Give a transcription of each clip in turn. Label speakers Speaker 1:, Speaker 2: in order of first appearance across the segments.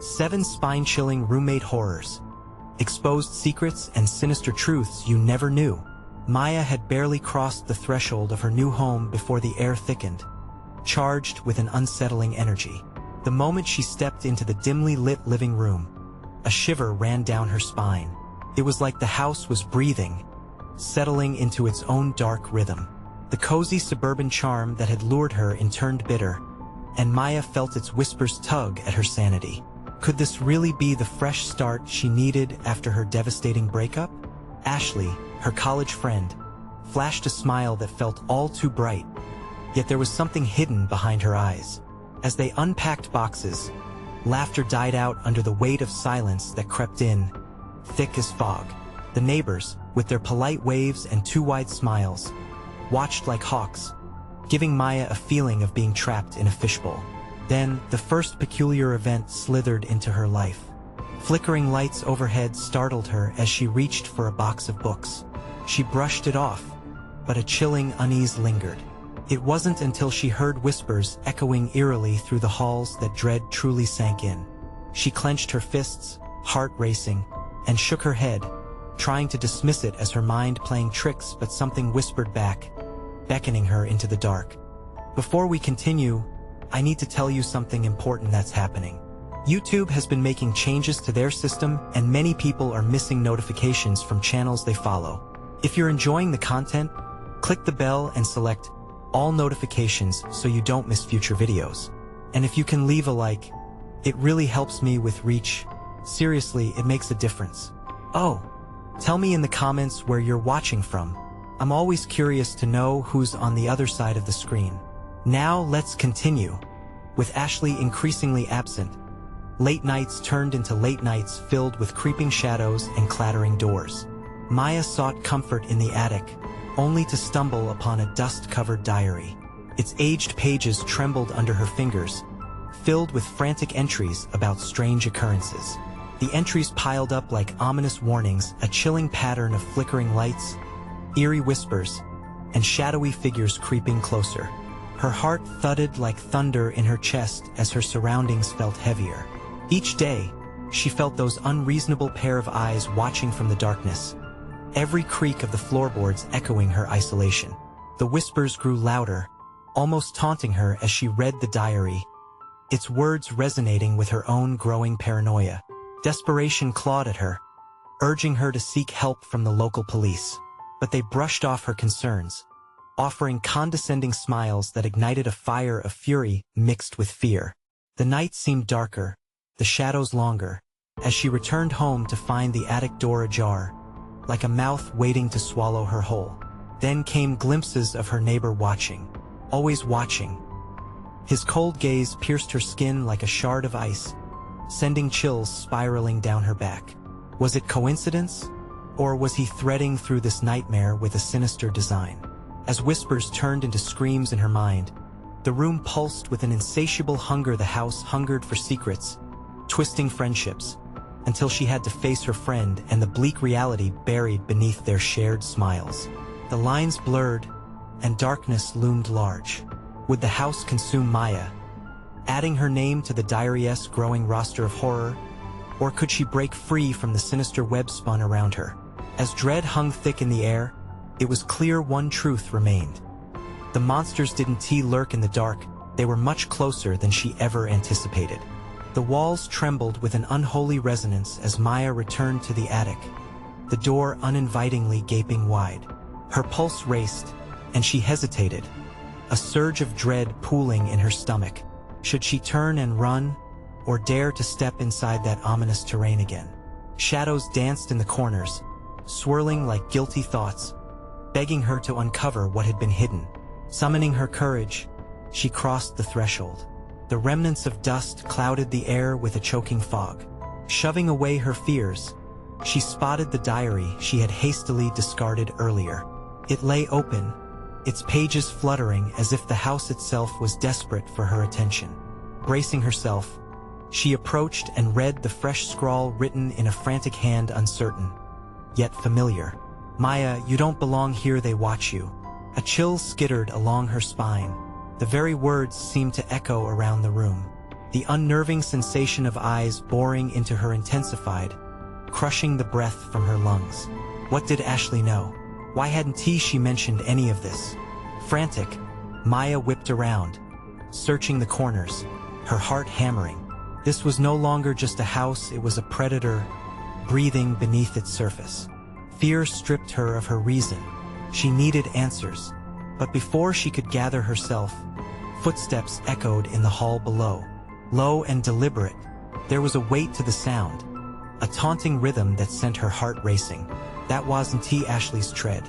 Speaker 1: 7 spine-chilling roommate horrors. Exposed secrets and sinister truths you never knew. Maya had barely crossed the threshold of her new home before the air thickened, charged with an unsettling energy. The moment she stepped into the dimly lit living room, a shiver ran down her spine. It was like the house was breathing, settling into its own dark rhythm. The cozy suburban charm that had lured her turned bitter, and Maya felt its whispers tug at her sanity. Could this really be the fresh start she needed after her devastating breakup? Ashley, her college friend, flashed a smile that felt all too bright, yet there was something hidden behind her eyes. As they unpacked boxes, laughter died out under the weight of silence that crept in, thick as fog. The neighbors, with their polite waves and too wide smiles, watched like hawks, giving Maya a feeling of being trapped in a fishbowl. Then, the first peculiar event slithered into her life. Flickering lights overhead startled her as she reached for a box of books. She brushed it off, but a chilling unease lingered. It wasn't until she heard whispers echoing eerily through the halls that dread truly sank in. She clenched her fists, heart racing, and shook her head, trying to dismiss it as her mind playing tricks, but something whispered back, beckoning her into the dark. Before we continue, I need to tell you something important that's happening. YouTube has been making changes to their system, and many people are missing notifications from channels they follow. If you're enjoying the content, click the bell and select all notifications so you don't miss future videos. And if you can leave a like, it really helps me with reach. Seriously, it makes a difference. Oh, tell me in the comments where you're watching from. I'm always curious to know who's on the other side of the screen. Now let's continue. With Ashley increasingly absent, late nights turned into late nights filled with creeping shadows and clattering doors. Maya sought comfort in the attic, only to stumble upon a dust-covered diary. Its aged pages trembled under her fingers, filled with frantic entries about strange occurrences. The entries piled up like ominous warnings, a chilling pattern of flickering lights, eerie whispers, and shadowy figures creeping closer. Her heart thudded like thunder in her chest as her surroundings felt heavier. Each day, she felt those unreasonable pair of eyes watching from the darkness, every creak of the floorboards echoing her isolation. The whispers grew louder, almost taunting her as she read the diary, its words resonating with her own growing paranoia. Desperation clawed at her, urging her to seek help from the local police. But they brushed off her concerns, offering condescending smiles that ignited a fire of fury mixed with fear. The night seemed darker, the shadows longer, as she returned home to find the attic door ajar, like a mouth waiting to swallow her whole. Then came glimpses of her neighbor watching, always watching. His cold gaze pierced her skin like a shard of ice, sending chills spiraling down her back. Was it coincidence? Or was he threading through this nightmare with a sinister design? As whispers turned into screams in her mind, the room pulsed with an insatiable hunger. The house hungered for secrets, twisting friendships, until she had to face her friend and the bleak reality buried beneath their shared smiles. The lines blurred, and darkness loomed large. Would the house consume Maya, adding her name to the diary's growing roster of horror? Or could she break free from the sinister web spun around her? As dread hung thick in the air, it was clear one truth remained. The monsters didn't lurk in the dark, they were much closer than she ever anticipated. The walls trembled with an unholy resonance as Maya returned to the attic, the door uninvitingly gaping wide. Her pulse raced, and she hesitated, a surge of dread pooling in her stomach. Should she turn and run, or dare to step inside that ominous terrain again? Shadows danced in the corners, swirling like guilty thoughts, begging her to uncover what had been hidden. Summoning her courage, she crossed the threshold. The remnants of dust clouded the air with a choking fog. Shoving away her fears, she spotted the diary she had hastily discarded earlier. It lay open, its pages fluttering as if the house itself was desperate for her attention. Bracing herself, she approached and read the fresh scrawl written in a frantic hand, uncertain, yet familiar. "Maya, you don't belong here, they watch you." A chill skittered along her spine. The very words seemed to echo around the room. The unnerving sensation of eyes boring into her intensified, crushing the breath from her lungs. What did Ashley know? Why hadn't she mentioned any of this? Frantic, Maya whipped around, searching the corners, her heart hammering. This was no longer just a house, it was a predator breathing beneath its surface. Fear stripped her of her reason. She needed answers. But before she could gather herself, footsteps echoed in the hall below. Low and deliberate, there was a weight to the sound, a taunting rhythm that sent her heart racing. That wasn't Ashley's tread.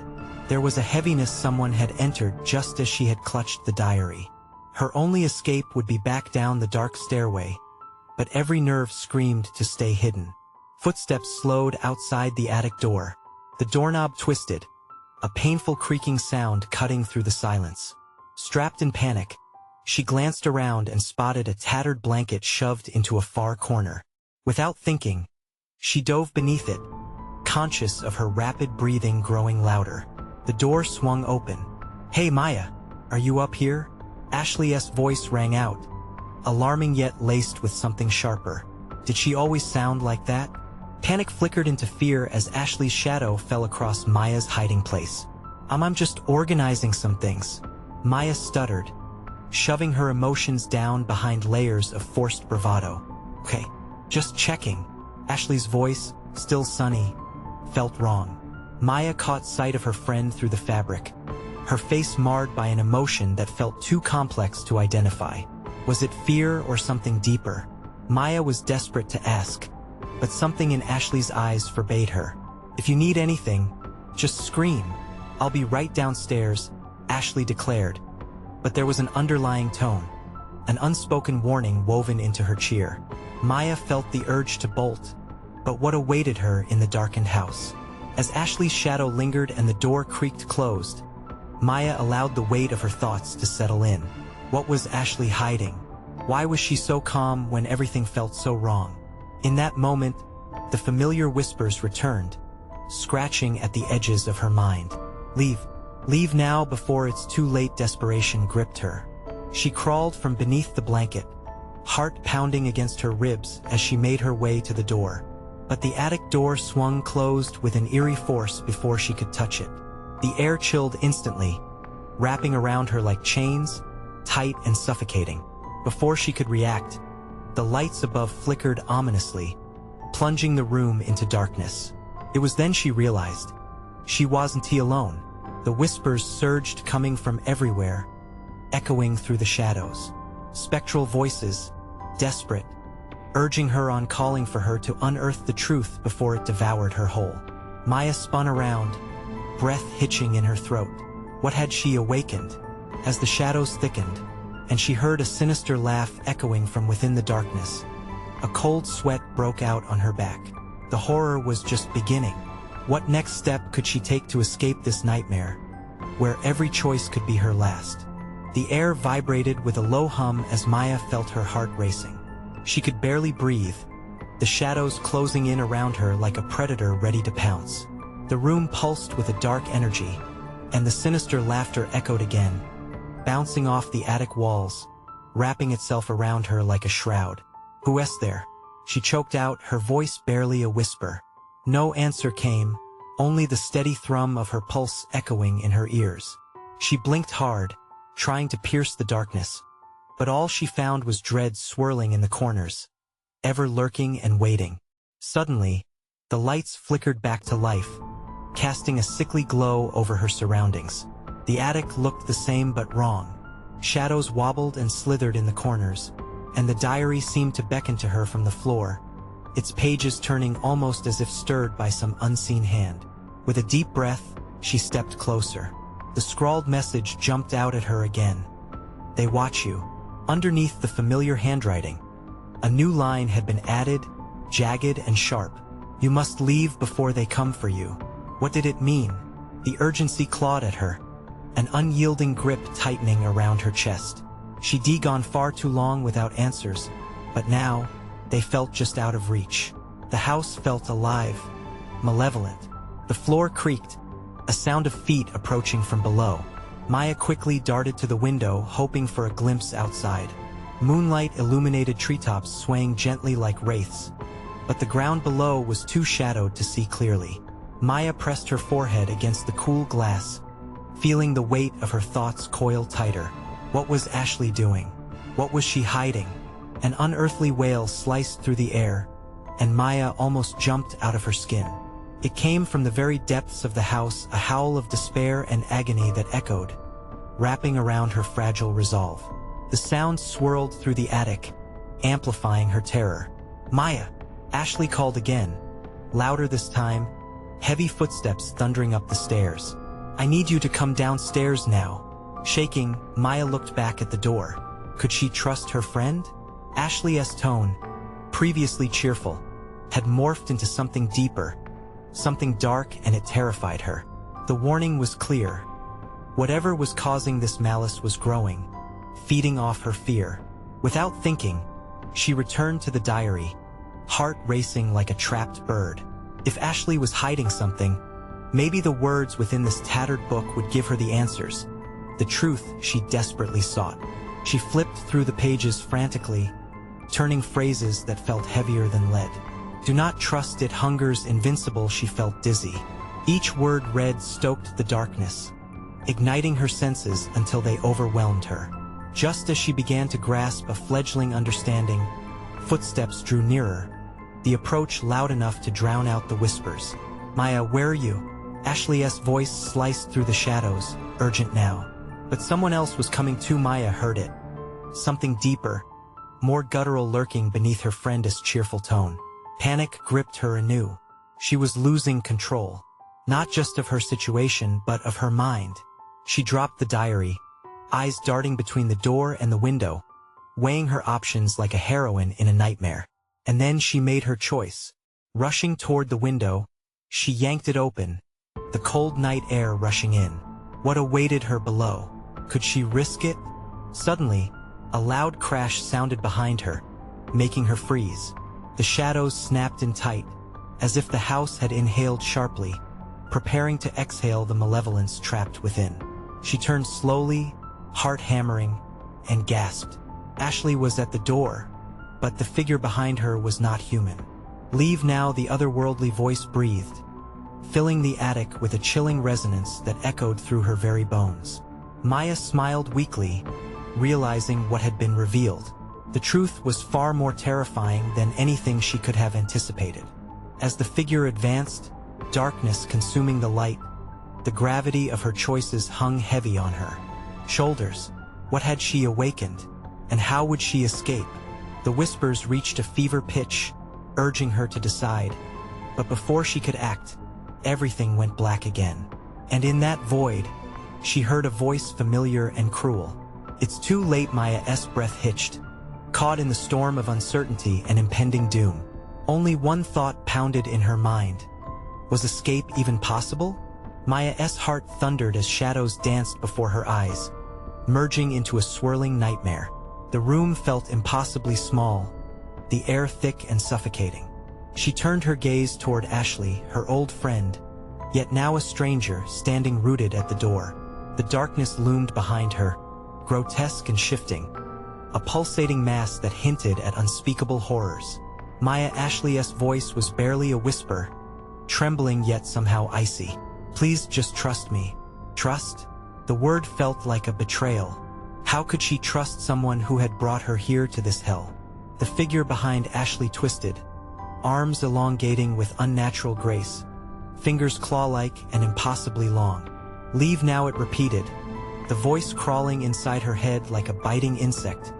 Speaker 1: There was a heaviness. Someone had entered just as she had clutched the diary. Her only escape would be back down the dark stairway, but every nerve screamed to stay hidden. Footsteps slowed outside the attic door. The doorknob twisted, a painful creaking sound cutting through the silence. Strapped in panic, she glanced around and spotted a tattered blanket shoved into a far corner. Without thinking, she dove beneath it, conscious of her rapid breathing growing louder. The door swung open. "Hey Maya, are you up here?" Ashley's voice rang out, alarming yet laced with something sharper. Did she always sound like that? Panic flickered into fear as Ashley's shadow fell across Maya's hiding place. I'm just organizing some things," Maya stuttered, shoving her emotions down behind layers of forced bravado. "Okay, just checking." Ashley's voice, still sunny, felt wrong. Maya caught sight of her friend through the fabric, her face marred by an emotion that felt too complex to identify. Was it fear or something deeper? Maya was desperate to ask, but something in Ashley's eyes forbade her. "If you need anything, just scream. I'll be right downstairs," Ashley declared. But there was an underlying tone, an unspoken warning woven into her cheer. Maya felt the urge to bolt, but what awaited her in the darkened house? As Ashley's shadow lingered and the door creaked closed, Maya allowed the weight of her thoughts to settle in. What was Ashley hiding? Why was she so calm when everything felt so wrong? In that moment, the familiar whispers returned, scratching at the edges of her mind. Leave now before it's too late." Desperation gripped her. She crawled from beneath the blanket, heart pounding against her ribs as she made her way to the door. But the attic door swung closed with an eerie force before she could touch it. The air chilled instantly, wrapping around her like chains, tight and suffocating. Before she could react, the lights above flickered ominously, plunging the room into darkness. It was then she realized she wasn't alone. The whispers surged, coming from everywhere, echoing through the shadows. Spectral voices, desperate, urging her on, calling for her to unearth the truth before it devoured her whole. Maya spun around, breath hitching in her throat. What had she awakened? As the shadows thickened, and she heard a sinister laugh echoing from within the darkness, a cold sweat broke out on her back. The horror was just beginning. What next step could she take to escape this nightmare, where every choice could be her last? The air vibrated with a low hum as Maya felt her heart racing. She could barely breathe, the shadows closing in around her like a predator ready to pounce. The room pulsed with a dark energy, and the sinister laughter echoed again, bouncing off the attic walls, wrapping itself around her like a shroud. "Who's there?" she choked out, her voice barely a whisper. No answer came, only the steady thrum of her pulse echoing in her ears. She blinked hard, trying to pierce the darkness, but all she found was dread swirling in the corners, ever lurking and waiting. Suddenly, the lights flickered back to life, casting a sickly glow over her surroundings. The attic looked the same but wrong. Shadows wobbled and slithered in the corners, and the diary seemed to beckon to her from the floor, its pages turning almost as if stirred by some unseen hand. With a deep breath, she stepped closer. The scrawled message jumped out at her again. "They watch you." Underneath the familiar handwriting, a new line had been added, jagged and sharp. "You must leave before they come for you." What did it mean? The urgency clawed at her, an unyielding grip tightening around her chest. She'd gone far too long without answers, but now, they felt just out of reach. The house felt alive, malevolent. The floor creaked, a sound of feet approaching from below. Maya quickly darted to the window, hoping for a glimpse outside. Moonlight illuminated treetops swaying gently like wraiths, but the ground below was too shadowed to see clearly. Maya pressed her forehead against the cool glass, feeling the weight of her thoughts coil tighter. What was Ashley doing? What was she hiding? An unearthly wail sliced through the air, and Maya almost jumped out of her skin. It came from the very depths of the house, a howl of despair and agony that echoed, wrapping around her fragile resolve. The sound swirled through the attic, amplifying her terror. "Maya!" Ashley called again, louder this time, heavy footsteps thundering up the stairs. "I need you to come downstairs now." Shaking, Maya looked back at the door. Could she trust her friend? Ashley's tone, previously cheerful, had morphed into something deeper, something dark, and it terrified her. The warning was clear. Whatever was causing this malice was growing, feeding off her fear. Without thinking, she returned to the diary, heart racing like a trapped bird. If Ashley was hiding something, maybe the words within this tattered book would give her the answers, the truth she desperately sought. She flipped through the pages frantically, turning phrases that felt heavier than lead. "Do not trust it, hungers invincible." She felt dizzy. Each word read stoked the darkness, igniting her senses until they overwhelmed her. Just as she began to grasp a fledgling understanding, footsteps drew nearer, the approach loud enough to drown out the whispers. "Maya, where are you?" Ashley's voice sliced through the shadows, urgent now. But someone else was coming too. Maya heard it. Something deeper, more guttural lurking beneath her friend's cheerful tone. Panic gripped her anew. She was losing control, not just of her situation but of her mind. She dropped the diary, eyes darting between the door and the window, weighing her options like a heroine in a nightmare. And then she made her choice. Rushing toward the window, she yanked it open, the cold night air rushing in. What awaited her below? Could she risk it? Suddenly, a loud crash sounded behind her, making her freeze. The shadows snapped in tight, as if the house had inhaled sharply, preparing to exhale the malevolence trapped within. She turned slowly, heart hammering, and gasped. Ashley was at the door, but the figure behind her was not human. "Leave now," the otherworldly voice breathed, filling the attic with a chilling resonance that echoed through her very bones. Maya smiled weakly, realizing what had been revealed. The truth was far more terrifying than anything she could have anticipated. As the figure advanced, darkness consuming the light, the gravity of her choices hung heavy on her shoulders. What had she awakened, and how would she escape? The whispers reached a fever pitch, urging her to decide. But before she could act, everything went black again. And in that void, she heard a voice familiar and cruel. "It's too late." Maya's breath hitched, caught in the storm of uncertainty and impending doom. Only one thought pounded in her mind. Was escape even possible? Maya's heart thundered as shadows danced before her eyes, merging into a swirling nightmare. The room felt impossibly small, the air thick and suffocating. She turned her gaze toward Ashley, her old friend, yet now a stranger, standing rooted at the door. The darkness loomed behind her, grotesque and shifting, a pulsating mass that hinted at unspeakable horrors. Ashley's voice was barely a whisper, trembling yet somehow icy. "Please just trust me." Trust? The word felt like a betrayal. How could she trust someone who had brought her here to this hell? The figure behind Ashley twisted, arms elongating with unnatural grace, fingers claw-like and impossibly long. "Leave now," it repeated, the voice crawling inside her head like a biting insect,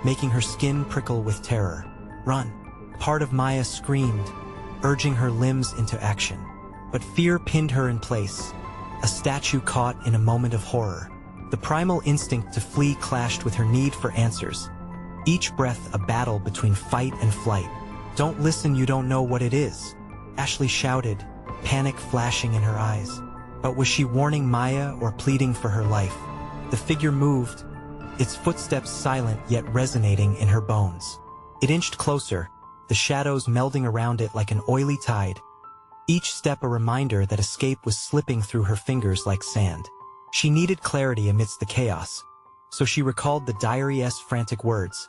Speaker 1: making her skin prickle with terror. "Run!" Part of Maya screamed, urging her limbs into action. But fear pinned her in place, a statue caught in a moment of horror. The primal instinct to flee clashed with her need for answers, each breath a battle between fight and flight. "Don't listen, you don't know what it is," Ashley shouted, panic flashing in her eyes. But was she warning Maya or pleading for her life? The figure moved, its footsteps silent yet resonating in her bones. It inched closer, the shadows melding around it like an oily tide, each step a reminder that escape was slipping through her fingers like sand. She needed clarity amidst the chaos, so she recalled the diary's frantic words.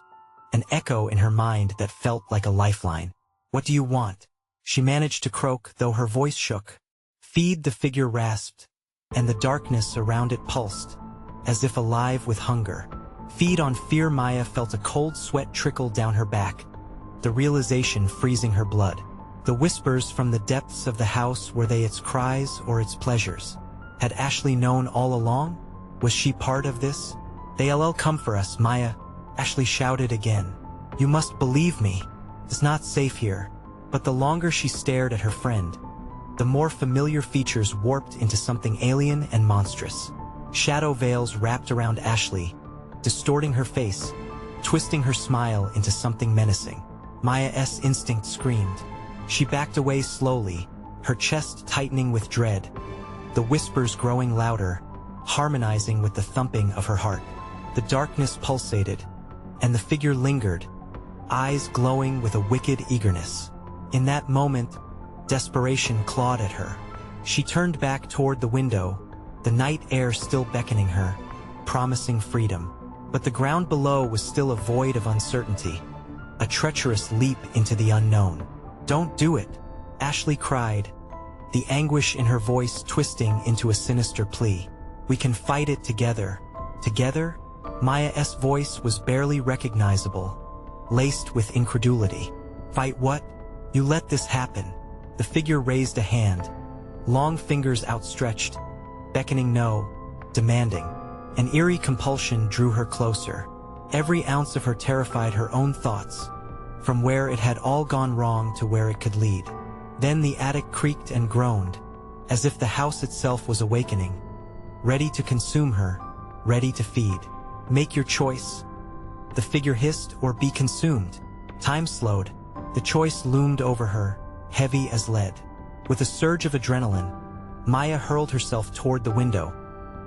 Speaker 1: an echo in her mind that felt like a lifeline. "What do you want?" she managed to croak, though her voice shook. "Feed," the figure rasped, and the darkness around it pulsed, as if alive with hunger. "Feed on fear." Maya felt a cold sweat trickle down her back, the realization freezing her blood. The whispers from the depths of the house, were they its cries or its pleasures? Had Ashley known all along? Was she part of this? "They'll come for us, Maya," Ashley shouted again. "You must believe me. It's not safe here." But the longer she stared at her friend, the more familiar features warped into something alien and monstrous. Shadow veils wrapped around Ashley, distorting her face, twisting her smile into something menacing. Maya's instinct screamed. She backed away slowly, her chest tightening with dread, the whispers growing louder, harmonizing with the thumping of her heart. The darkness pulsated, and the figure lingered, eyes glowing with a wicked eagerness. In that moment, desperation clawed at her. She turned back toward the window, the night air still beckoning her, promising freedom. But the ground below was still a void of uncertainty, a treacherous leap into the unknown. "Don't do it," Ashley cried, the anguish in her voice twisting into a sinister plea. "We can fight it together." Together? Maya's voice was barely recognizable, laced with incredulity. "Fight what? You let this happen." The figure raised a hand, long fingers outstretched, beckoning no, demanding. An eerie compulsion drew her closer. Every ounce of her terrified her own thoughts, from where it had all gone wrong to where it could lead. Then the attic creaked and groaned, as if the house itself was awakening, ready to consume her, ready to feed. "Make your choice," the figure hissed, "or be consumed." Time slowed. The choice loomed over her, heavy as lead. With a surge of adrenaline, Maya hurled herself toward the window,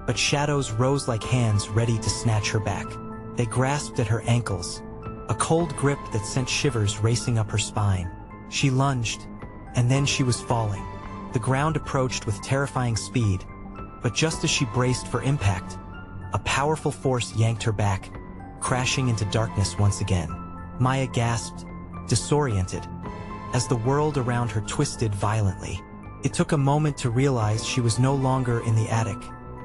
Speaker 1: but shadows rose like hands ready to snatch her back. They grasped at her ankles, a cold grip that sent shivers racing up her spine. She lunged, and then she was falling. The ground approached with terrifying speed, but just as she braced for impact, a powerful force yanked her back, crashing into darkness once again. Maya gasped, disoriented, as the world around her twisted violently. It took a moment to realize she was no longer in the attic,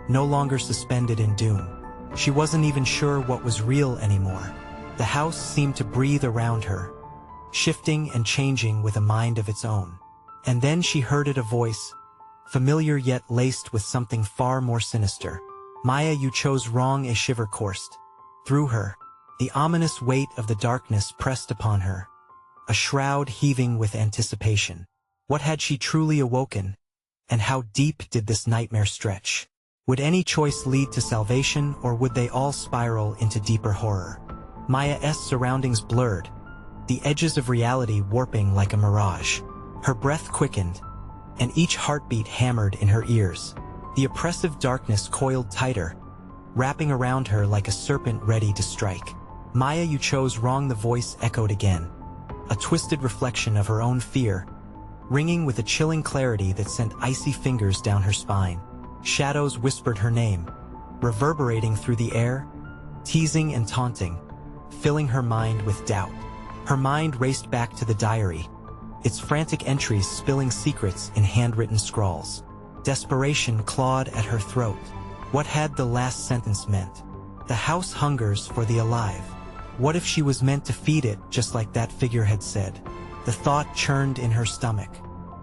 Speaker 1: no longer suspended in doom. She wasn't even sure what was real anymore. The house seemed to breathe around her, shifting and changing with a mind of its own. And then she heard it, a voice, familiar yet laced with something far more sinister. "Maya, you chose wrong." A shiver coursed through her. The ominous weight of the darkness pressed upon her, a shroud heaving with anticipation. What had she truly awoken, and how deep did this nightmare stretch? Would any choice lead to salvation, or would they all spiral into deeper horror? Maya's surroundings blurred, the edges of reality warping like a mirage. Her breath quickened, and each heartbeat hammered in her ears. The oppressive darkness coiled tighter, wrapping around her like a serpent ready to strike. "Maya, you chose wrong." The voice echoed again, a twisted reflection of her own fear, ringing with a chilling clarity that sent icy fingers down her spine. Shadows whispered her name, reverberating through the air, teasing and taunting, filling her mind with doubt. Her mind raced back to the diary, its frantic entries spilling secrets in handwritten scrawls. Desperation clawed at her throat. What had the last sentence meant? "The house hungers for the alive." What if she was meant to feed it, just like that figure had said? The thought churned in her stomach.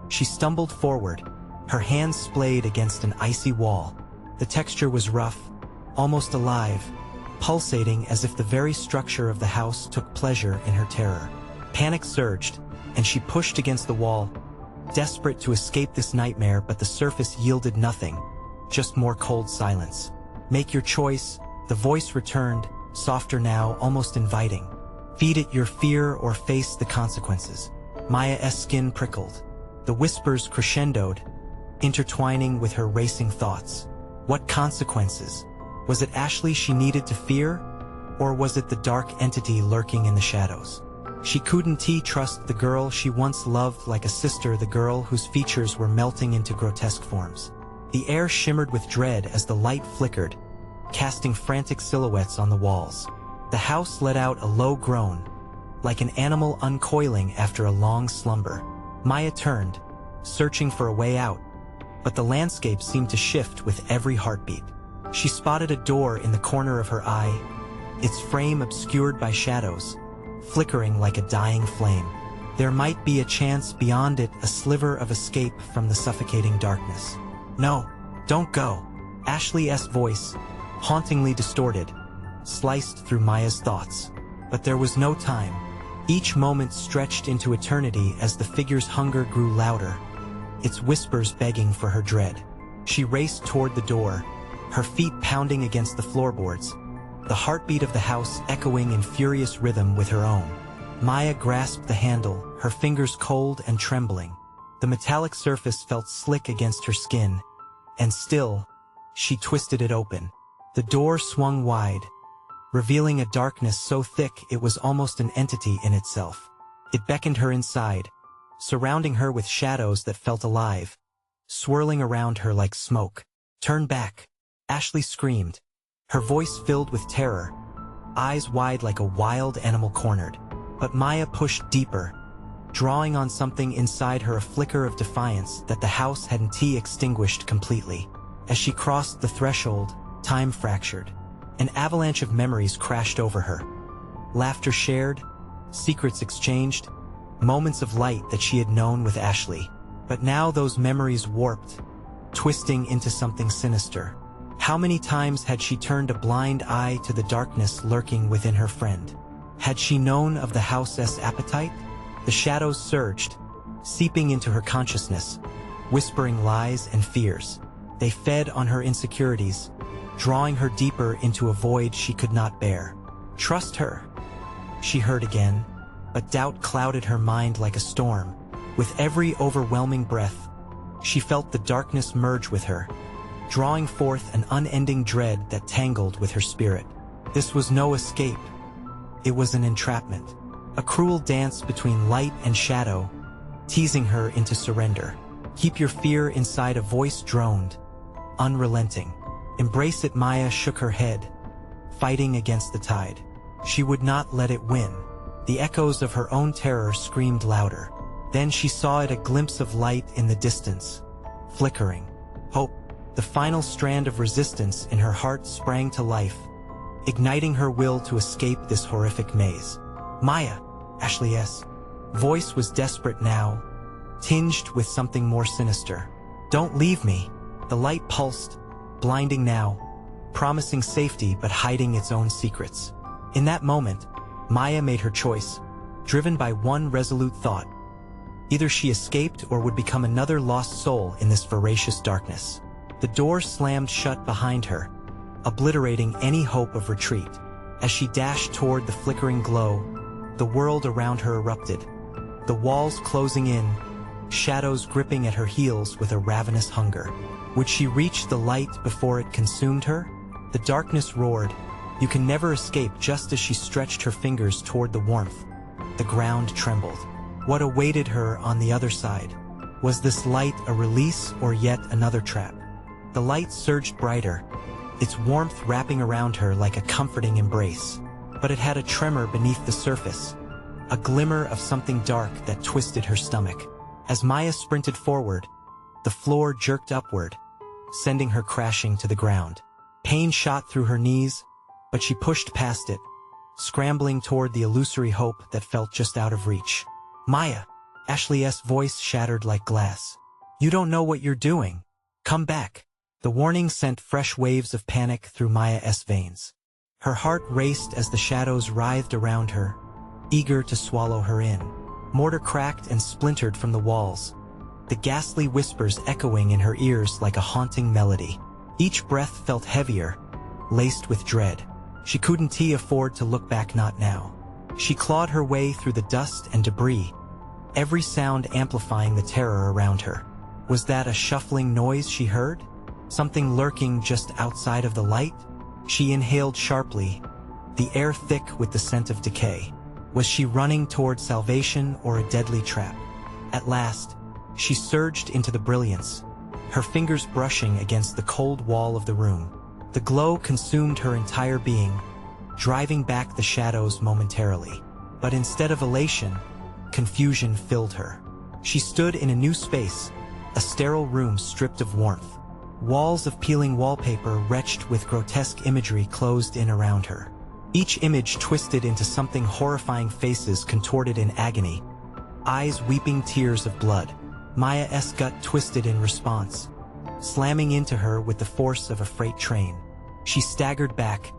Speaker 1: She stumbled forward, her hands splayed against an icy wall. The texture was rough, almost alive, pulsating as if the very structure of the house took pleasure in her terror. Panic surged, and she pushed against the wall, desperate to escape this nightmare, but the surface yielded nothing, just more cold silence. "Make your choice," the voice returned, softer now, almost inviting. "Feed it your fear or face the consequences." Maya's skin prickled. The whispers crescendoed, intertwining with her racing thoughts. What consequences? Was it Ashley she needed to fear, or was it the dark entity lurking in the shadows? She couldn't trust the girl she once loved like a sister, the girl whose features were melting into grotesque forms. The air shimmered with dread as the light flickered, casting frantic silhouettes on the walls. The house let out a low groan, like an animal uncoiling after a long slumber. Maya turned, searching for a way out, but the landscape seemed to shift with every heartbeat. She spotted a door in the corner of her eye, its frame obscured by shadows, flickering like a dying flame. There might be a chance beyond it, a sliver of escape from the suffocating darkness. "No, don't go." Ashley's voice, hauntingly distorted, sliced through Maya's thoughts. But there was no time. Each moment stretched into eternity as the figure's hunger grew louder, its whispers begging for her dread. She raced toward the door, her feet pounding against the floorboards, the heartbeat of the house echoing in furious rhythm with her own. Maya grasped the handle, her fingers cold and trembling. The metallic surface felt slick against her skin, and still, she twisted it open. The door swung wide, revealing a darkness so thick it was almost an entity in itself. It beckoned her inside, surrounding her with shadows that felt alive, swirling around her like smoke. "Turn back," Ashley screamed, her voice filled with terror, eyes wide like a wild animal cornered. But Maya pushed deeper, drawing on something inside her, a flicker of defiance that the house hadn't extinguished completely. As she crossed the threshold, time fractured. An avalanche of memories crashed over her. Laughter shared, secrets exchanged, moments of light that she had known with Ashley. But now those memories warped, twisting into something sinister. How many times had she turned a blind eye to the darkness lurking within her friend? Had she known of the house's appetite? The shadows surged, seeping into her consciousness, whispering lies and fears. They fed on her insecurities, drawing her deeper into a void she could not bear. "Trust her," she heard again, but doubt clouded her mind like a storm. With every overwhelming breath, she felt the darkness merge with her, drawing forth an unending dread that tangled with her spirit. This was no escape. It was an entrapment, a cruel dance between light and shadow, teasing her into surrender. "Keep your fear inside," a voice droned, unrelenting. "Embrace it." Maya shook her head, fighting against the tide. She would not let it win. The echoes of her own terror screamed louder. Then she saw it, a glimpse of light in the distance, flickering. Hope, the final strand of resistance in her heart, sprang to life, igniting her will to escape this horrific maze. "Maya," Ashley's voice was desperate now, tinged with something more sinister. "Don't leave me." The light pulsed, blinding now, promising safety but hiding its own secrets. In that moment, Maya made her choice, driven by one resolute thought. Either she escaped or would become another lost soul in this voracious darkness. The door slammed shut behind her, obliterating any hope of retreat. As she dashed toward the flickering glow, the world around her erupted, the walls closing in, shadows gripping at her heels with a ravenous hunger. Would she reach the light before it consumed her? The darkness roared, "You can never escape." Just as she stretched her fingers toward the warmth, the ground trembled. What awaited her on the other side? Was this light a release or yet another trap? The light surged brighter, its warmth wrapping around her like a comforting embrace. But it had a tremor beneath the surface, a glimmer of something dark that twisted her stomach. As Maya sprinted forward, the floor jerked upward, sending her crashing to the ground. Pain shot through her knees, but she pushed past it, scrambling toward the illusory hope that felt just out of reach. "Maya," Ashley's voice shattered like glass. "You don't know what you're doing. Come back." The warning sent fresh waves of panic through Maya's veins. Her heart raced as the shadows writhed around her, eager to swallow her in. Mortar cracked and splintered from the walls, the ghastly whispers echoing in her ears like a haunting melody. Each breath felt heavier, laced with dread. She couldn't afford to look back, not now. She clawed her way through the dust and debris, every sound amplifying the terror around her. Was that a shuffling noise she heard? Something lurking just outside of the light? She inhaled sharply, the air thick with the scent of decay. Was she running toward salvation or a deadly trap? At last, she surged into the brilliance, her fingers brushing against the cold wall of the room. The glow consumed her entire being, driving back the shadows momentarily. But instead of elation, confusion filled her. She stood in a new space, a sterile room stripped of warmth. Walls of peeling wallpaper wretched with grotesque imagery closed in around her. Each image twisted into something horrifying, faces contorted in agony, eyes weeping tears of blood. Maya's gut twisted in response, slamming into her with the force of a freight train. She staggered back,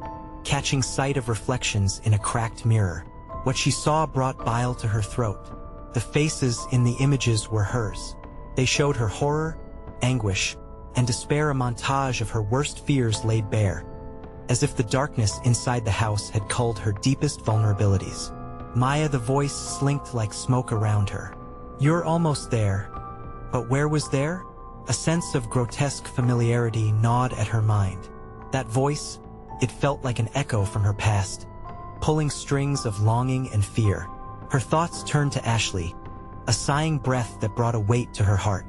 Speaker 1: catching sight of reflections in a cracked mirror. What she saw brought bile to her throat. The faces in the images were hers. They showed her horror, anguish, and despair, a montage of her worst fears laid bare, as if the darkness inside the house had culled her deepest vulnerabilities. Maya, the voice slinked like smoke around her. You're almost there. But where was there? A sense of grotesque familiarity gnawed at her mind. That voice, it felt like an echo from her past, pulling strings of longing and fear. Her thoughts turned to Ashley, a sighing breath that brought a weight to her heart.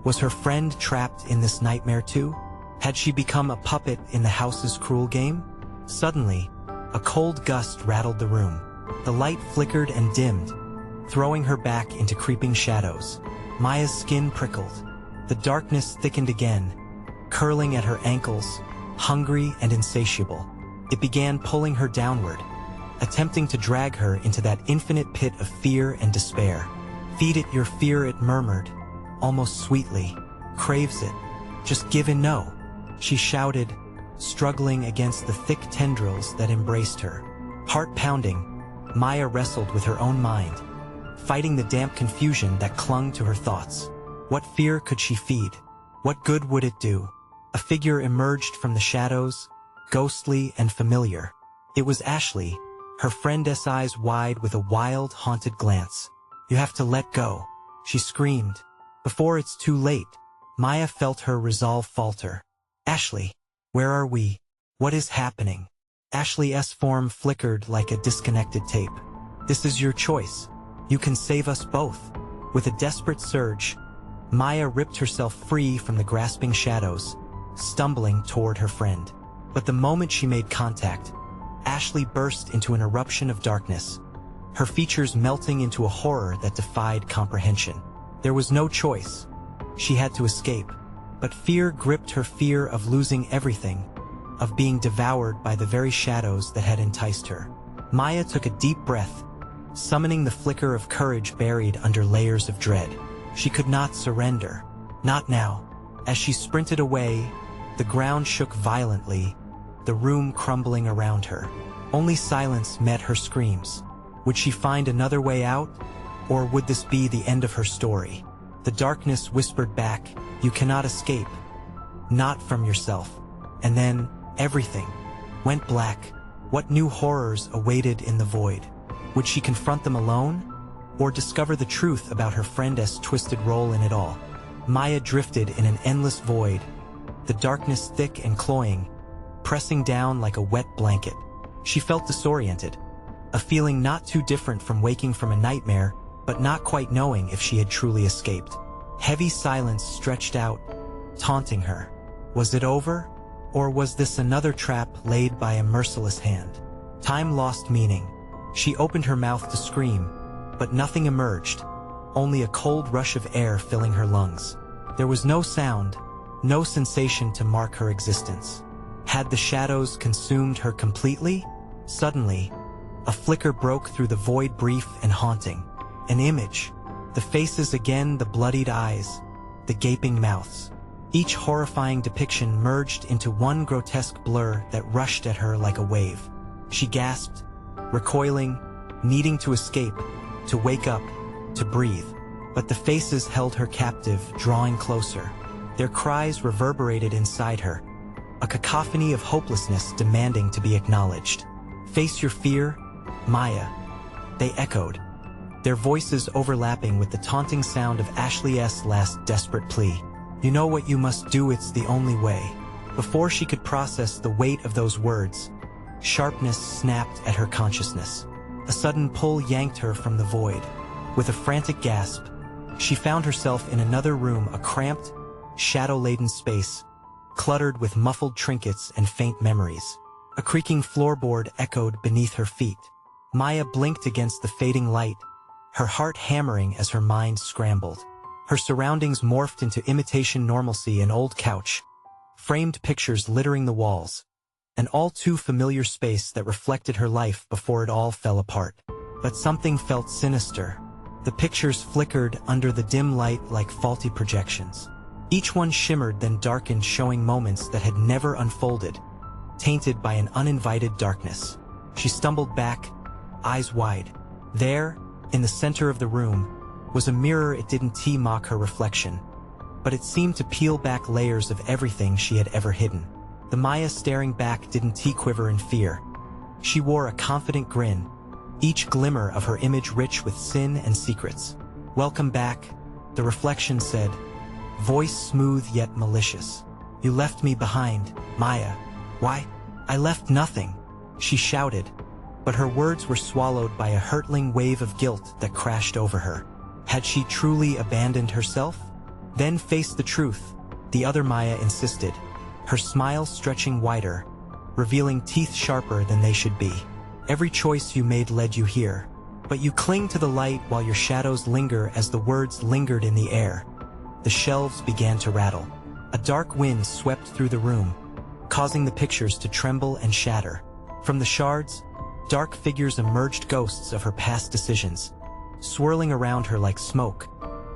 Speaker 1: Was her friend trapped in this nightmare too? Had she become a puppet in the house's cruel game? Suddenly, a cold gust rattled the room. The light flickered and dimmed, throwing her back into creeping shadows. Maya's skin prickled. The darkness thickened again, curling at her ankles, hungry and insatiable. It began pulling her downward, attempting to drag her into that infinite pit of fear and despair. Feed it your fear, it murmured, almost sweetly. Craves it. Just give in, no. She shouted, struggling against the thick tendrils that embraced her. Heart pounding, Maya wrestled with her own mind, fighting the damp confusion that clung to her thoughts. What fear could she feed? What good would it do? A figure emerged from the shadows, ghostly and familiar. It was Ashley, her friend's eyes wide with a wild, haunted glance. You have to let go, she screamed. Before it's too late. Maya felt her resolve falter. Ashley, where are we? What is happening? Ashley's form flickered like a disconnected tape. This is your choice. You can save us both. With a desperate surge, Maya ripped herself free from the grasping shadows, stumbling toward her friend. But the moment she made contact, Ashley burst into an eruption of darkness, her features melting into a horror that defied comprehension. There was no choice. She had to escape. But fear gripped her, fear of losing everything, of being devoured by the very shadows that had enticed her. Maya took a deep breath, summoning the flicker of courage buried under layers of dread. She could not surrender. Not now. As she sprinted away, the ground shook violently, the room crumbling around her. Only silence met her screams. Would she find another way out? Or would this be the end of her story? The darkness whispered back, you cannot escape. Not from yourself. And then, everything went black. What new horrors awaited in the void? Would she confront them alone? Or discover the truth about her friend's twisted role in it all? Maya drifted in an endless void, the darkness thick and cloying, pressing down like a wet blanket. She felt disoriented, a feeling not too different from waking from a nightmare, but not quite knowing if she had truly escaped. Heavy silence stretched out, taunting her. Was it over? Or was this another trap laid by a merciless hand? Time lost meaning. She opened her mouth to scream, but nothing emerged, only a cold rush of air filling her lungs. There was no sound, no sensation to mark her existence. Had the shadows consumed her completely? Suddenly, a flicker broke through the void, brief and haunting. An image. The faces again, the bloodied eyes, the gaping mouths. Each horrifying depiction merged into one grotesque blur that rushed at her like a wave. She gasped, recoiling, needing to escape, to wake up, to breathe. But the faces held her captive, drawing closer. Their cries reverberated inside her, a cacophony of hopelessness demanding to be acknowledged. Face your fear, Maya. They echoed, their voices overlapping with the taunting sound of Ashley's last desperate plea. You know what you must do, it's the only way. Before she could process the weight of those words, sharpness snapped at her consciousness. A sudden pull yanked her from the void. With a frantic gasp, she found herself in another room, a cramped, shadow-laden space, cluttered with muffled trinkets and faint memories. A creaking floorboard echoed beneath her feet. Maya blinked against the fading light, her heart hammering as her mind scrambled. Her surroundings morphed into imitation normalcy: an old couch, framed pictures littering the walls, an all-too familiar space that reflected her life before it all fell apart. But something felt sinister. The pictures flickered under the dim light like faulty projections. Each one shimmered then darkened, showing moments that had never unfolded, tainted by an uninvited darkness. She stumbled back, eyes wide. There, in the center of the room, was a mirror. It didn't mock her reflection, but it seemed to peel back layers of everything she had ever hidden. The Maya staring back didn't quiver in fear. She wore a confident grin, each glimmer of her image rich with sin and secrets. "Welcome back," the reflection said, voice smooth yet malicious. "You left me behind, Maya." "Why? I left nothing," she shouted, but her words were swallowed by a hurtling wave of guilt that crashed over her. Had she truly abandoned herself? "Then face the truth," the other Maya insisted, her smile stretching wider, revealing teeth sharper than they should be. "Every choice you made led you here, but you cling to the light while your shadows linger." As the words lingered in the air, the shelves began to rattle. A dark wind swept through the room, causing the pictures to tremble and shatter. From the shards, dark figures emerged, ghosts of her past decisions, swirling around her like smoke,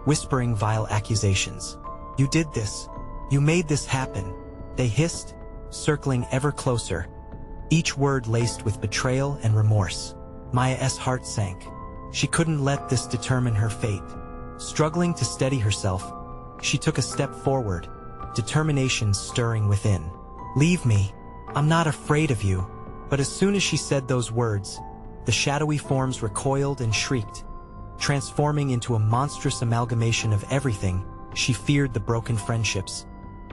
Speaker 1: whispering vile accusations. "You did this. You made this happen," they hissed, circling ever closer, each word laced with betrayal and remorse. Maya's heart sank. She couldn't let this determine her fate. Struggling to steady herself, she took a step forward, determination stirring within. "Leave me. I'm not afraid of you." But as soon as she said those words, the shadowy forms recoiled and shrieked, transforming into a monstrous amalgamation of everything she feared: the broken friendships,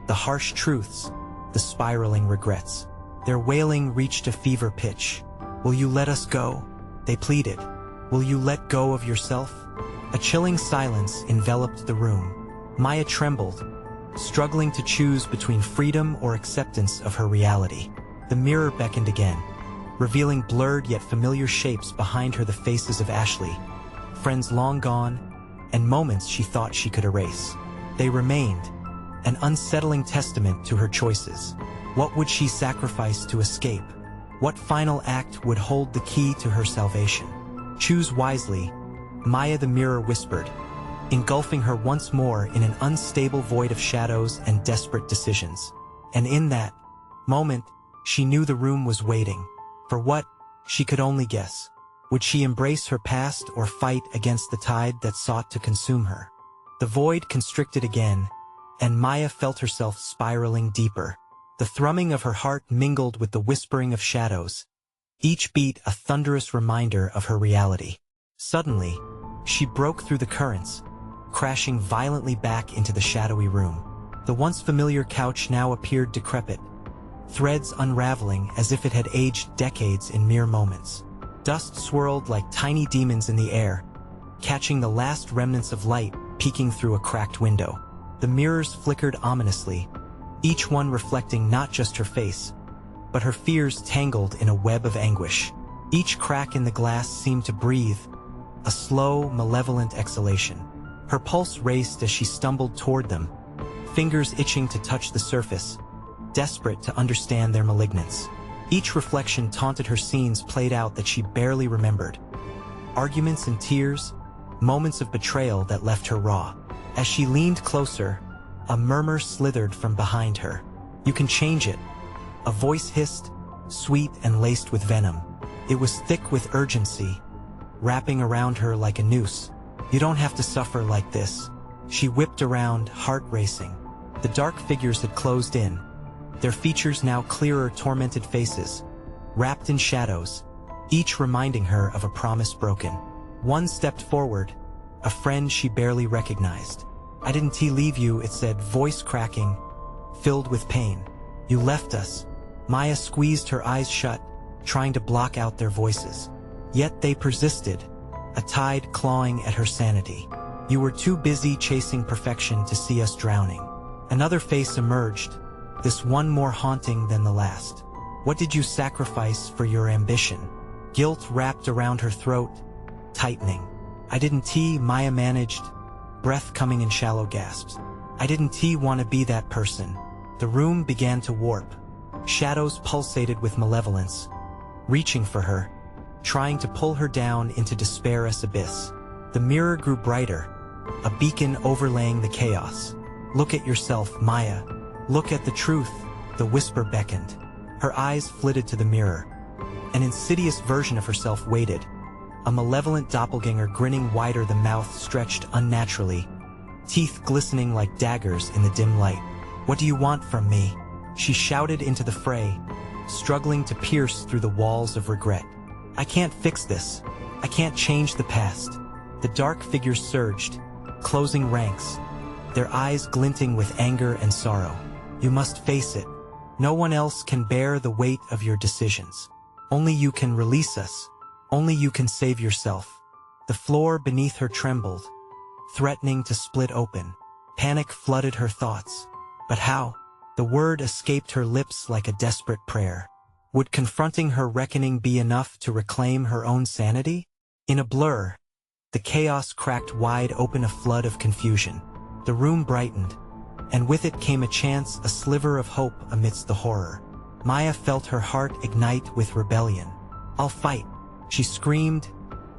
Speaker 1: the harsh truths, the spiraling regrets. Their wailing reached a fever pitch. "Will you let us go?" they pleaded. "Will you let go of yourself?" A chilling silence enveloped the room. Maya trembled, struggling to choose between freedom or acceptance of her reality. The mirror beckoned again, revealing blurred yet familiar shapes behind her: the faces of Ashley, friends long gone, and moments she thought she could erase. They remained, an unsettling testament to her choices. What would she sacrifice to escape? What final act would hold the key to her salvation? "Choose wisely," Maya the mirror whispered, engulfing her once more in an unstable void of shadows and desperate decisions. And in that moment, she knew the room was waiting. For what? She could only guess. Would she embrace her past or fight against the tide that sought to consume her? The void constricted again, and Maya felt herself spiraling deeper. The thrumming of her heart mingled with the whispering of shadows, each beat a thunderous reminder of her reality. Suddenly, she broke through the currents, crashing violently back into the shadowy room. The once familiar couch now appeared decrepit, threads unraveling as if it had aged decades in mere moments. Dust swirled like tiny demons in the air, catching the last remnants of light peeking through a cracked window. The mirrors flickered ominously, each one reflecting not just her face, but her fears tangled in a web of anguish. Each crack in the glass seemed to breathe, a slow, malevolent exhalation. Her pulse raced as she stumbled toward them, fingers itching to touch the surface, desperate to understand their malignance. Each reflection taunted her scenes played out that she barely remembered. Arguments and tears, moments of betrayal that left her raw. As she leaned closer, a murmur slithered from behind her. "You can change it," a voice hissed, sweet and laced with venom. It was thick with urgency, wrapping around her like a noose. "You don't have to suffer like this." She whipped around, heart racing. The dark figures had closed in, their features now clearer, tormented faces, wrapped in shadows, each reminding her of a promise broken. One stepped forward, a friend she barely recognized. "I didn't leave you," it said, voice cracking, filled with pain. "You left us." Maya squeezed her eyes shut, trying to block out their voices. Yet they persisted, a tide clawing at her sanity. "You were too busy chasing perfection to see us drowning." Another face emerged, this one more haunting than the last. What did you sacrifice for your ambition? Guilt wrapped around her throat, tightening. I didn't Maya managed, breath coming in shallow gasps. I didn't want to be that person. The room began to warp. Shadows pulsated with malevolence, reaching for her, trying to pull her down into despair's abyss. The mirror grew brighter, a beacon overlaying the chaos. Look at yourself, Maya. Look at the truth, the whisper beckoned. Her eyes flitted to the mirror. An insidious version of herself waited, a malevolent doppelganger grinning wider, the mouth stretched unnaturally, teeth glistening like daggers in the dim light. What do you want from me? She shouted into the fray, struggling to pierce through the walls of regret. I can't fix this. I can't change the past. The dark figures surged, closing ranks, their eyes glinting with anger and sorrow. You must face it. No one else can bear the weight of your decisions. Only you can release us. Only you can save yourself. The floor beneath her trembled, threatening to split open. Panic flooded her thoughts. But how? The word escaped her lips like a desperate prayer. Would confronting her reckoning be enough to reclaim her own sanity? In a blur, the chaos cracked wide open, a flood of confusion. The room brightened, and with it came a chance, a sliver of hope amidst the horror. Maya felt her heart ignite with rebellion. I'll fight, she screamed,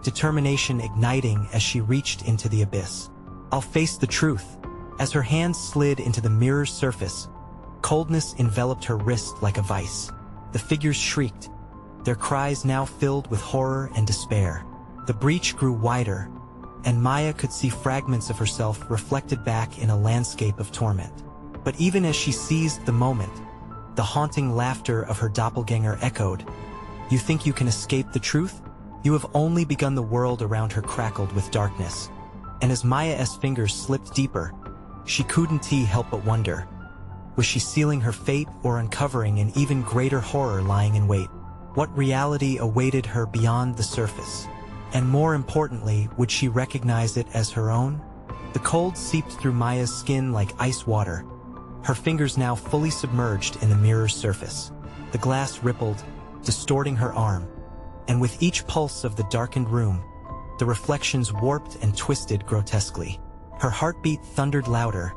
Speaker 1: determination igniting as she reached into the abyss. I'll face the truth. As her hands slid into the mirror's surface, coldness enveloped her wrist like a vice. The figures shrieked, their cries now filled with horror and despair. The breach grew wider, and Maya could see fragments of herself reflected back in a landscape of torment. But even as she seized the moment, the haunting laughter of her doppelganger echoed. You think you can escape the truth? You have only begun. The world around her crackled with darkness, and as Maya's fingers slipped deeper, she couldn't help but wonder. Was she sealing her fate or uncovering an even greater horror lying in wait? What reality awaited her beyond the surface? And more importantly, would she recognize it as her own? The cold seeped through Maya's skin like ice water, her fingers now fully submerged in the mirror's surface. The glass rippled, distorting her arm, and with each pulse of the darkened room, the reflections warped and twisted grotesquely. Her heartbeat thundered louder,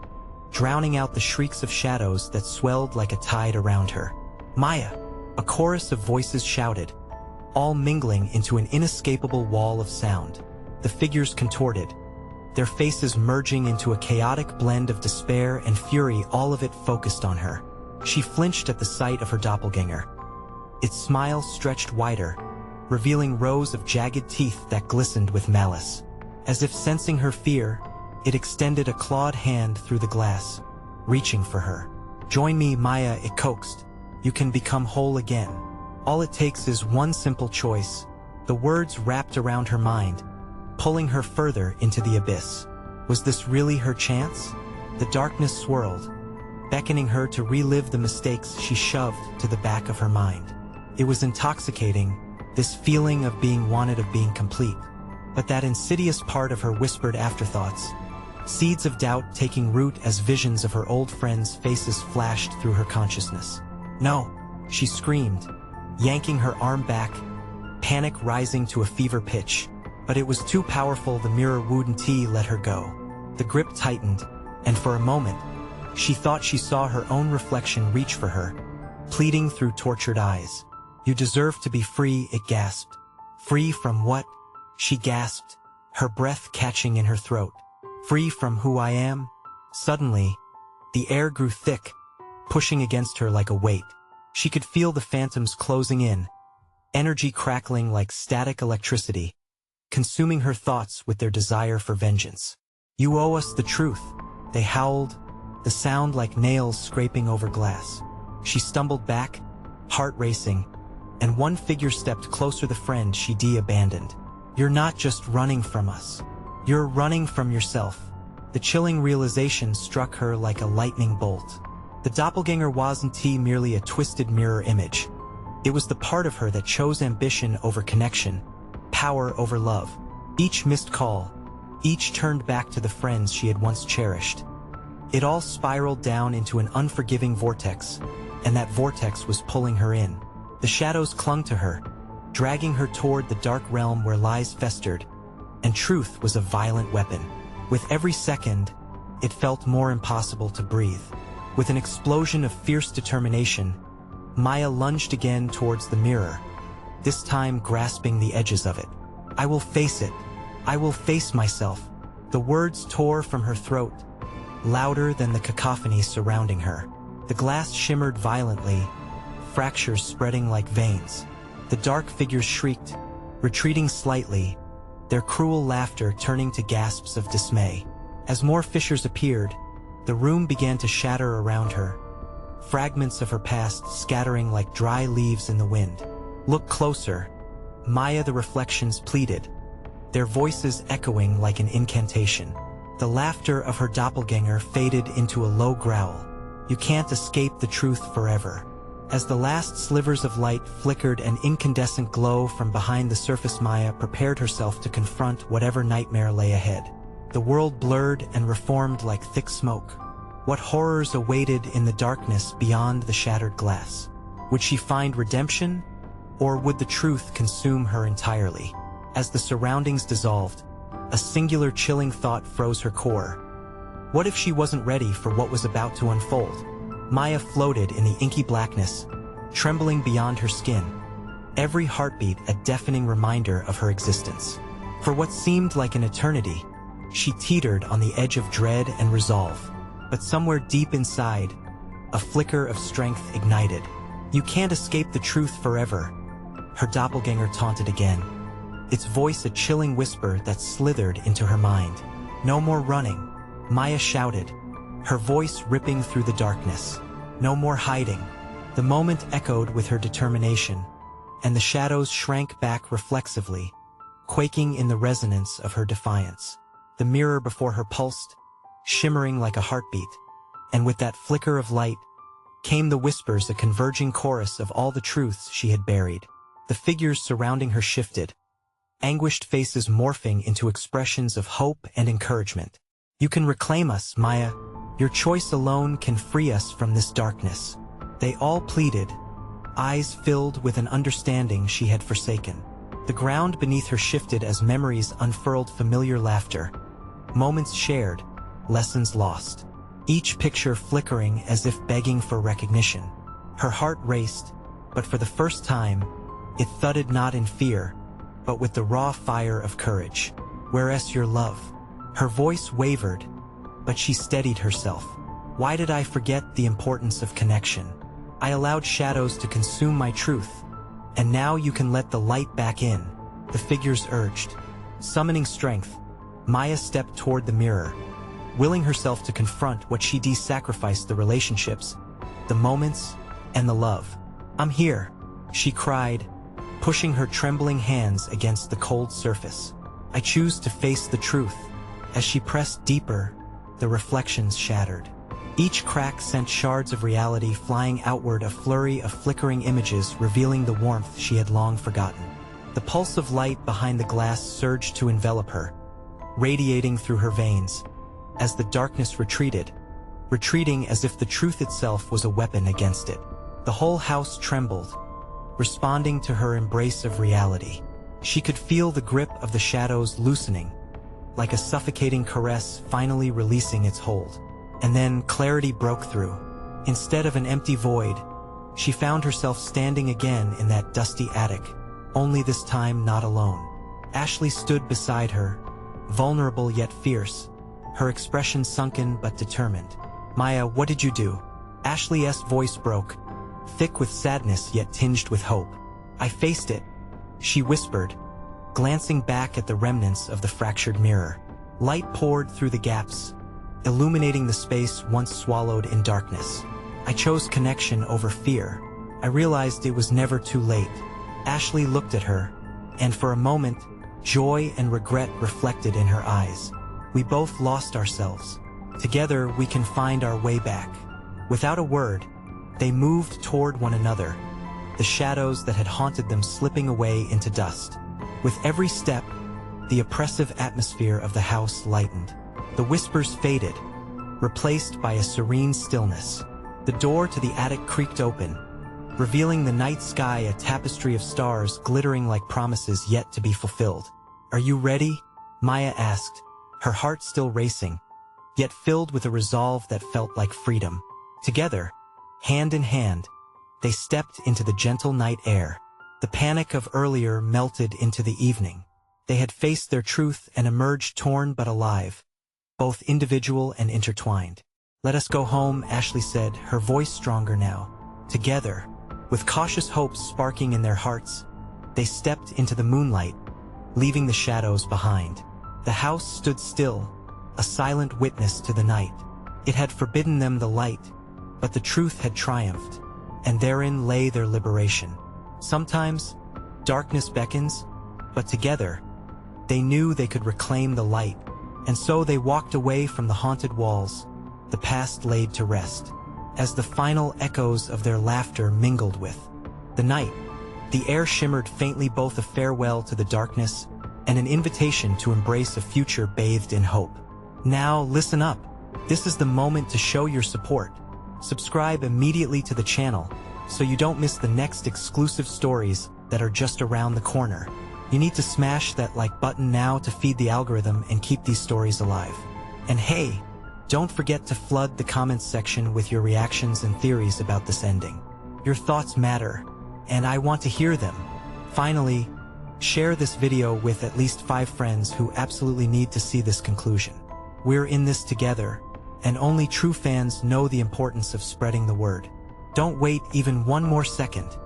Speaker 1: drowning out the shrieks of shadows that swelled like a tide around her. Maya! A chorus of voices shouted, all mingling into an inescapable wall of sound. The figures contorted, their faces merging into a chaotic blend of despair and fury, all of it focused on her. She flinched at the sight of her doppelganger. Its smile stretched wider, revealing rows of jagged teeth that glistened with malice. As if sensing her fear, it extended a clawed hand through the glass, reaching for her. Join me, Maya, it coaxed. You can become whole again. All it takes is one simple choice. The words wrapped around her mind, pulling her further into the abyss. Was this really her chance? The darkness swirled, beckoning her to relive the mistakes she shoved to the back of her mind. It was intoxicating, this feeling of being wanted, of being complete. But that insidious part of her whispered afterthoughts, seeds of doubt taking root as visions of her old friends' faces flashed through her consciousness. No, she screamed, yanking her arm back, panic rising to a fever pitch. But it was too powerful. The mirror wouldn't let her go. The grip tightened, and for a moment, she thought she saw her own reflection reach for her, pleading through tortured eyes. You deserve to be free, it gasped. Free from what? She gasped, her breath catching in her throat. Free from who I am? Suddenly, the air grew thick, pushing against her like a weight. She could feel the phantoms closing in, energy crackling like static electricity, consuming her thoughts with their desire for vengeance. You owe us the truth, they howled, the sound like nails scraping over glass. She stumbled back, heart racing, and one figure stepped closer, the friend she'd abandoned. You're not just running from us. You're running from yourself. The chilling realization struck her like a lightning bolt. The doppelganger wasn't merely a twisted mirror image. It was the part of her that chose ambition over connection, power over love. Each missed call, each turned back to the friends she had once cherished. It all spiraled down into an unforgiving vortex, and that vortex was pulling her in. The shadows clung to her, dragging her toward the dark realm where lies festered, and truth was a violent weapon. With every second, it felt more impossible to breathe. With an explosion of fierce determination, Maya lunged again towards the mirror, this time grasping the edges of it. "I will face it. I will face myself." The words tore from her throat, louder than the cacophony surrounding her. The glass shimmered violently, fractures spreading like veins. The dark figures shrieked, retreating slightly, their cruel laughter turning to gasps of dismay. As more fissures appeared, the room began to shatter around her, fragments of her past scattering like dry leaves in the wind. "Look closer," Maya the reflections pleaded, their voices echoing like an incantation. The laughter of her doppelganger faded into a low growl. "You can't escape the truth forever." As the last slivers of light flickered an incandescent glow from behind the surface, Maya prepared herself to confront whatever nightmare lay ahead. The world blurred and reformed like thick smoke. What horrors awaited in the darkness beyond the shattered glass? Would she find redemption, or would the truth consume her entirely? As the surroundings dissolved, a singular chilling thought froze her core. What if she wasn't ready for what was about to unfold? Maya floated in the inky blackness, trembling beyond her skin, every heartbeat a deafening reminder of her existence. For what seemed like an eternity, she teetered on the edge of dread and resolve. But somewhere deep inside, a flicker of strength ignited. "You can't escape the truth forever," her doppelganger taunted again, its voice a chilling whisper that slithered into her mind. "No more running," Maya shouted, her voice ripping through the darkness. "No more hiding." The moment echoed with her determination, and the shadows shrank back reflexively, quaking in the resonance of her defiance. The mirror before her pulsed, shimmering like a heartbeat, and with that flicker of light came the whispers, a converging chorus of all the truths she had buried. The figures surrounding her shifted, anguished faces morphing into expressions of hope and encouragement. "You can reclaim us, Maya. Your choice alone can free us from this darkness," they all pleaded, eyes filled with an understanding she had forsaken. The ground beneath her shifted as memories unfurled, familiar laughter, moments shared, lessons lost, each picture flickering as if begging for recognition. Her heart raced, but for the first time, it thudded not in fear, but with the raw fire of courage. "Where's your love?" Her voice wavered, but she steadied herself. "Why did I forget the importance of connection? I allowed shadows to consume my truth, and now you can let the light back in," the figures urged. Summoning strength, Maya stepped toward the mirror, willing herself to confront what she sacrificed: the relationships, the moments, and the love. "I'm here," she cried, pushing her trembling hands against the cold surface. "I choose to face the truth." As she pressed deeper, the reflections shattered. Each crack sent shards of reality flying outward, a flurry of flickering images revealing the warmth she had long forgotten. The pulse of light behind the glass surged to envelop her, radiating through her veins. As the darkness retreated, retreating as if the truth itself was a weapon against it. The whole house trembled, responding to her embrace of reality. She could feel the grip of the shadows loosening, like a suffocating caress finally releasing its hold. And then clarity broke through. Instead of an empty void, she found herself standing again in that dusty attic, only this time not alone. Ashley stood beside her, vulnerable yet fierce, her expression sunken but determined. "Maya, what did you do?" Ashley's voice broke, thick with sadness yet tinged with hope. "I faced it," she whispered, glancing back at the remnants of the fractured mirror. Light poured through the gaps, illuminating the space once swallowed in darkness. "I chose connection over fear. I realized it was never too late." Ashley looked at her, and for a moment, joy and regret reflected in her eyes. "We both lost ourselves. Together we can find our way back." Without a word, they moved toward one another, the shadows that had haunted them slipping away into dust. With every step, the oppressive atmosphere of the house lightened. The whispers faded, replaced by a serene stillness. The door to the attic creaked open, revealing the night sky a tapestry of stars glittering like promises yet to be fulfilled. "Are you ready?" Maya asked, her heart still racing, yet filled with a resolve that felt like freedom. Together, hand in hand, they stepped into the gentle night air. The panic of earlier melted into the evening. They had faced their truth and emerged torn but alive, both individual and intertwined. "Let us go home," Ashley said, her voice stronger now. Together, with cautious hopes sparking in their hearts, they stepped into the moonlight, leaving the shadows behind. The house stood still, a silent witness to the night. It had forbidden them the light, but the truth had triumphed, and therein lay their liberation. Sometimes, darkness beckons, but together, they knew they could reclaim the light, and so they walked away from the haunted walls, the past laid to rest. As the final echoes of their laughter mingled with the night, the air shimmered faintly, both a farewell to the darkness and an invitation to embrace a future bathed in hope. Now listen up. This is the moment to show your support. Subscribe immediately to the channel so you don't miss the next exclusive stories that are just around the corner. You need to smash that like button now to feed the algorithm and keep these stories alive. And hey, don't forget to flood the comments section with your reactions and theories about this ending. Your thoughts matter, and I want to hear them. Finally, share this video with at least 5 friends who absolutely need to see this conclusion. We're in this together, and only true fans know the importance of spreading the word. Don't wait even one more second.